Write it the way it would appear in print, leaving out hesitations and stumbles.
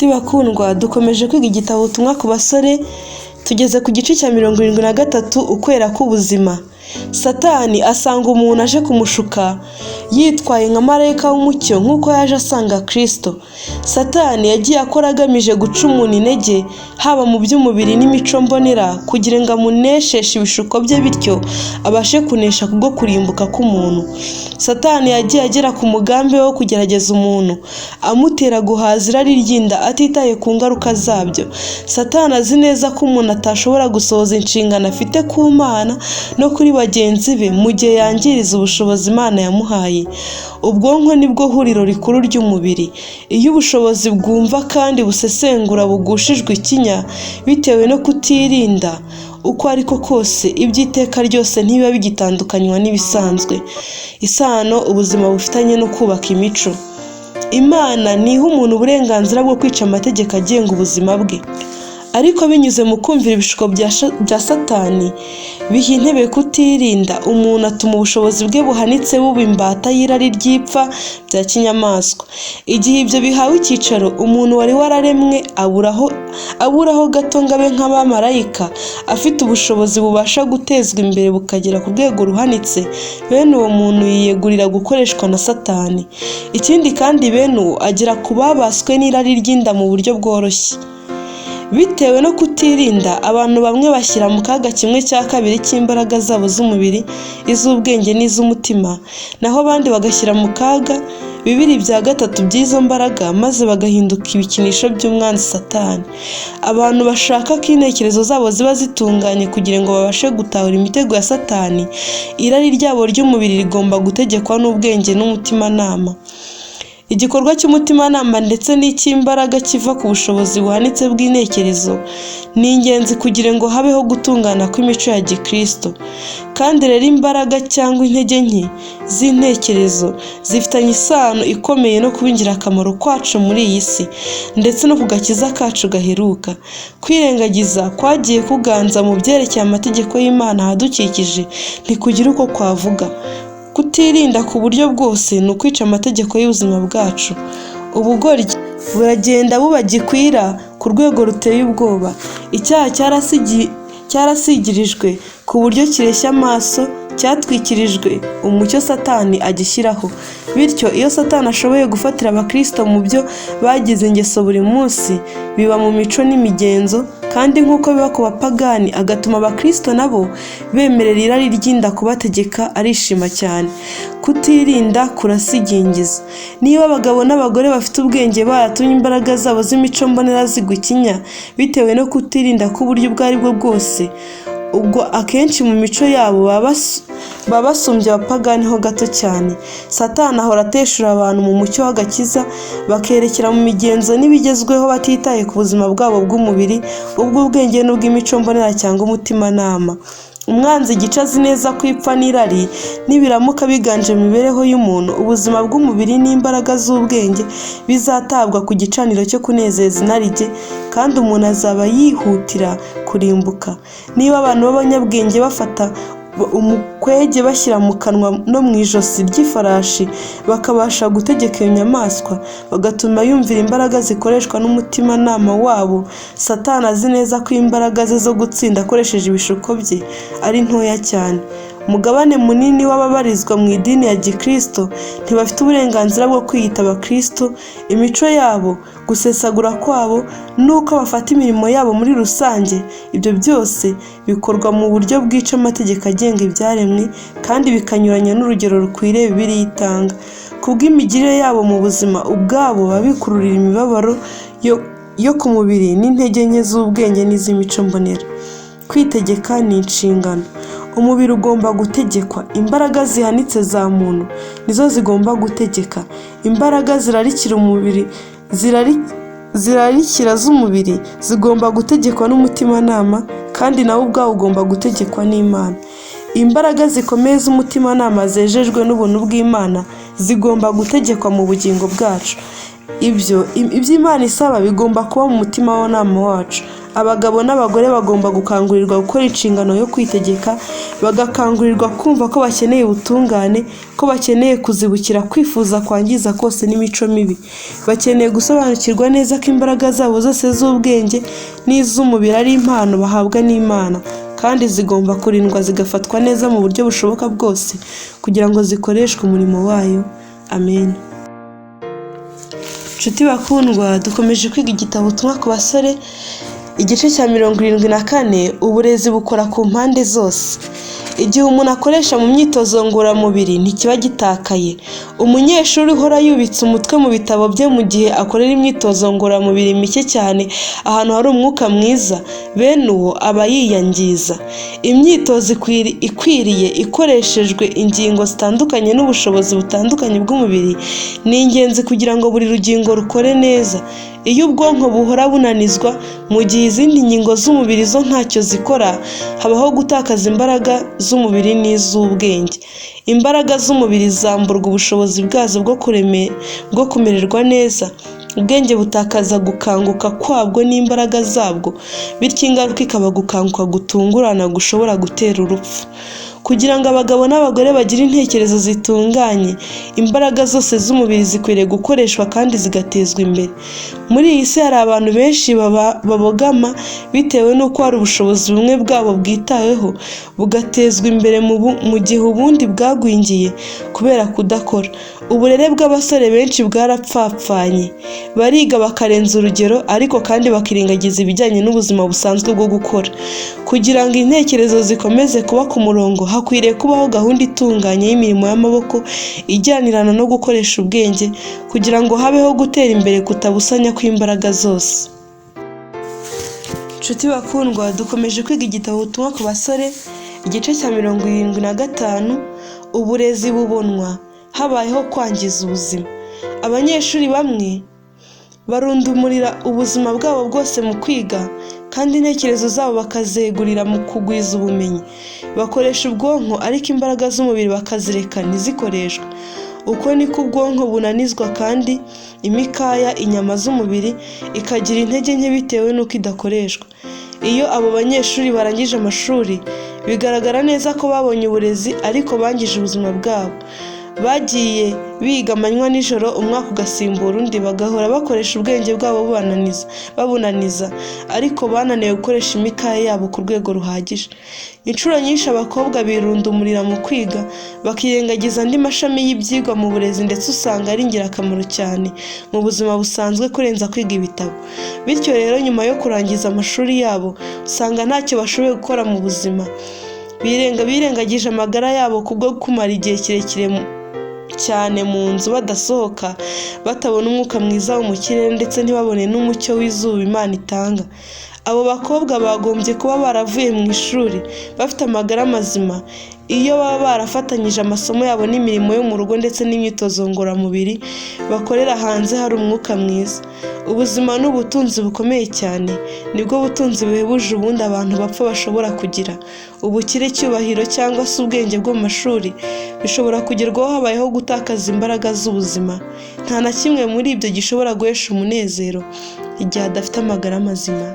Inshuti bakundwa, dukomeje kwiga igitabo ubutumwa ku basore, tugeze ku gice cya 73 ukwera k'ubuzima. Satani asanga umuntu aje kumushuka yitwaye nka marayika w'umucyo nk'uko yaje asanga Kristo. Satani yagiye akora agamije guca umuntu intege haba mu by'umubiri n'imico mbonera kugira ngo amunesheshe ibishuko bye, bityo abashe kunesha kubwo kurimbuka k'umuntu. Satani yagiye agera ku mugambi wo kugerageza umuntu, amutera guhaza irari ry'inda atitaye ku ngaruka zabyo. Satani azi neza ko umuntu atashobora gusohoza inshingano afite ku Mana no kuri bagenzi be mu gihe yangiriza ubushobozi Imana yamuhaye. Ubwonko nibwo huriro rikuru ry'umubiri. Iyo ubushobozi bwumva kandi busesengura bugushijwe ikinya bitewe no kutirinda uko ariko kose, iby'iteka ryose ntibiba bigitandukanywa n'ibisanzwe. Isano ubuzima bufitanye no kubaka imico. Imana niha umuntu uburenganzira bwo kwica amategeko agenga ubuzima bwe, ariko binyuze mu kumvira ibishuko bya Satani biha intebe kutirinda, umuntu atuma ubushobozi bwe buhanitse buba imbata y'irari ry'ipfa bya kinyamaswa. Igihe ibyo bihawe icyicaro, umuntu wari wararemwe aburaho gato ngo abe nk'abamarayika afite ubushobozi bubasha gutezwa imbere bukagera ku rwego ruhanitse. Bene uwo muntu yiyegurira gukoreshwa na Satani. Ikindi kandi bene uwo agera ku babaswe n'irari ry'inda mu buryo bworoshye. Bitewe no kutirinda, abantu bamwe bashyira mu kaga 1/2 cy'imbaraga zabo z'umubiri, iz'ubwenge n'iz'umutima, naho abandi bagashyira mu kaga 2/3 by'izo mbaraga, maze bagahinduka ibikinisho by'umwanzi Satani. Abantu bashaka ko intekerezo zabo ziba zitunganye kugira ngo babashe gutahura imitego ya Satani, irari ryabo ry'umubiri rigomba gutegekwa n'ubwenge n'umutimanama. Igikorwa cy'umutimanama ndetse n'icy'imbaraga kiva ku bushobozi buhanitse bw'intekerezo ni ingenzi kugira ngo habeho gutungana kw'imico ya Gikristo. Kandi rero imbaraga cyangwa intege nke z'intekerezo zifitanye isano ikomeye no kuba ingirakamaro kwacu muri iyi si ndetse no ku gakiza kacu gaheruka. Kwirengagiza kwagiye kuganza mu byerekeye amategeko y'Imana ahadukikije ntikugira uko kwavuga. Kutirinda ku buryo bwose ni ukwica amategeko y'ubuzima bwacu. Ubugoryi buragenda buba gikwira ku rwego ruteye ubwoba. Icyaha cyarasigirijwe ku buryo kireshya amaso, cyatwikirijwe umucyo Satani agishyiraho. Bityo iyo Satani ashoboye gufatira abakristo mu byo bagize ingeso buri munsi, biba mu mico n'imigenzo, kandi nk'uko biba ku bapagani, agatuma abakristo nabo bemerera irari ry'inda kubategeka, arishima cyane. Kutirinda kurasigingiza. Niba abagabo n'abagore bafite ubwenge baratumye imbaraga zabo z'imico mbonera zigwa ikinya bitewe no kutirinda k'uburyo ubwo ari bwo bwose, ubwo akenshi mu mico yabo baba basumbye abapagani ho gato cyane. Satani ahora ateshura abantu mu mucyo w'agakiza, bakerekera mu migenzo n'ibigezweho batitaye ku buzima bwabo bw'umubiri, ubw'ubwenge n'ubw'imico mbonera cyangwa umutimanama. Umwanzi gica azi neza ko ipfa n'irari nibiramuka biganje mu mibereho y'umuntu, ubuzima bw'umubiri n'imbaraga z'ubwenge bizatabwa ku gicaniro cyo kunezeza inarijye, kandi umuntu azaba yihutira kurimbuka. Niba abantu b'abanyabwenge bafata umukwege bashyira mu kanwa no mu ijosi ry'ifarashi bakabasha gutegeka iyo nyamaswa, bagatuma yumvira imbaraga zikoreshwa n'umutimanama wabo, Satani azi neza ko imbaraga ze zo gutsinda akoresheje ibishuko bye ari ntoya cyane. Umugabane munini w'ababarizwa mu idini ya Gikristo ntibafite uburenganzira bwo kwiyita abakristo. Imico yabo, gusesagura kwabo, nuko bafata imirimo yabo muri rusange, ibyo byose bikorwa mu buryo bwica amategeko agenga ibyaremwe kandi bikanyuranya n'urugero rukwiriye Bibiliya itanga. Kubw'imigirire yabo mu buzima ubwabo babikururira imibabaro yo ku mubiri n'intege nke z'ubwenge n'iz'imico mbonera. Kwitegeka ni inshingano. Umubiri ugomba gutegekwa. Imbaraga zihanitse za muntu nizo zigomba gutegeka. Imbaraga zirarikira umubiri zirarikira z'umubiri zigomba gutegekwa n'umutimanama, kandi nawe ubwawe ugomba gutegekwa n'Imana. Imbaraga zikomeye z'umutimanama zejejwe n'ubuntu bw'Imana zigomba gutegekwa mu bugingo bwacu. ibyo Imana isaba bigomba kuba mu mutima w'inama wacu. Abagabo n'abagore bagomba gukangurirwa gukora inshingano yo kwitegeka, bagakangurirwa kumva ko bakeneye ubutungane, ko bakeneye kuzibukira kwifuza kwangiza kose n'imico mibi. Bakeneye gusobanukirwa neza ko imbaraga zabo zose z'ubwenge n'iz'umubiri ari impano bahabwa n'Imana, kandi zigomba kurindwa zigafatwa neza mu buryo bushoboka bwose kugira ngo zikoreshwe umurimo wayo. Amen. Nshuti bakundwa, dukomeje kwiga igitabo ubutumwa ku basore, igice cya 74. Uburezi bukora ku mpande zose. Igihe umuntu akoresha mu myitozo ngororamubiri ntikiba gitakaye. Umunyeshuri uhora yubitse umutwe mu bitabo bye mu gihe akorera imyitozo ngororamubiri mike cyane ahantu hari umwuka mwiza, bene uwo aba yiyangiza. Imyitozo ikwiriye ikoreshejwe ingingo zitandukanye n'ubushobozi butandukanye bw'umubiri ni ingenzi kugira ngo buri rugingo rukore neza. Iyo ubwonko buhora bunanizwa mu gihe izindi ngingo z'umubiri zo ntacyo zikora, habaho gutakaza imbaraga z'umubiri n'iz'ubwenge. Imbaraga z'umubiri zamburwa ubushobozi bwazo bwo kumererwa neza. Ubwenge butakaza gukanguka kwabwo n'imbaraga zabwo, bityo ingaruka ikaba gukanguka gutungurana gushobora gutera urupfu. Kugira ngo abagabo n'abagore bagire intekerezo zitunganye, imbaraga zose z'umubiri zikwiriye gukoreshwa kandi zigatezwa imbere. Muri iyi si hari abantu benshi babogama bitewe n'uko hari ubushobozi bumwe bwabo bwitaweho bugatezwa imbere mu gihe ubundi bwagwingiye kubera kudakora. Uburere bw'abasore benshi bwarapfapfanye. Bariga bakarenza urugero ariko kandi bakirengagiza ibijyanye n'ubuzima busanzwe bwo gukora. Kugira ngo intekerezo zikomeze kuba ku murongo, hakwiriye kubaho gahunda itunganye y'imirimo y'amaboko ijyanirana no gukoresha ubwenge kugira ngo habeho gutera imbere kutabusanya kw'imbaraga zose. Nshuti bakundwa, dukomeje kwiga igitabo ubutumwa ku basore, igice cya 75. Uburezi bubonwa habayeho kwangiza ubuzima. Abanyeshuri bamwe barundumurira ubuzima bwabo bwose mu kwiga, kandi intekerezo zabo bakazegurira mu kugwiza ubumenyi. Bakoresha ubwonko ariko imbaraga z'umubiri bakazireka ntizikoreshwe. Uko niko ubwonko bunanizwa kandi imikaya, inyama z'umubiri ikagira intege nke bitewe n'uko idakoreshwa. Iyo abo banyeshuri barangije amashuri, bigaragara neza ko babonye uburezi ariko bangije ubuzima bwabo. Bagiye biga amanywa n'ijoro, umwaka ugasimbura undi, bagahora bakoresha ubwenge bwabo babunaniza, ariko bananiwe gukoresha imikaya yabo ku rwego ruhagije. Inshuro nyinshi abakobwa birundumurira mu kwiga, bakirengagiza andi mashami y'ibyigwa mu burezi, ndetse usanga ari ingirakamaro cyane mu buzima busanzwe kurenza kwiga ibitabo. Bityo rero nyuma yo kurangiza amashuri yabo, usanga ntacyo bashoboye gukora mu buzima. Birengagije amagara yabo kubwo kumara igihe kirekire cyane mu nzu badasohoka, batabona umwuka mwiza wo mu kirere, ndetse ntibabone n'umucyo w'izuba Imana itanga. Abo bakobwa bagombye kuba baravuye mu ishuri bafite amagara mazima. Iyo baba barafatanyije amasomo yabo n'imirimo yo mu rugo ndetse n'imyitozo ngororamubiri bakorera hanze hari umwuka mwiza. Ubuzima ni ubutunzi bukomeye cyane, nibwo butunzi buhebuje ubundi abantu bapfa bashobora kugira. Ubukire, icyubahiro cyangwa se ubwenge bwo mu mashuri bishobora kugerwaho habayeho gutakaza imbaraga z'ubuzima. Nta na kimwe muri ibyo gishobora guhesha umunezero igihe adafite amagara mazima.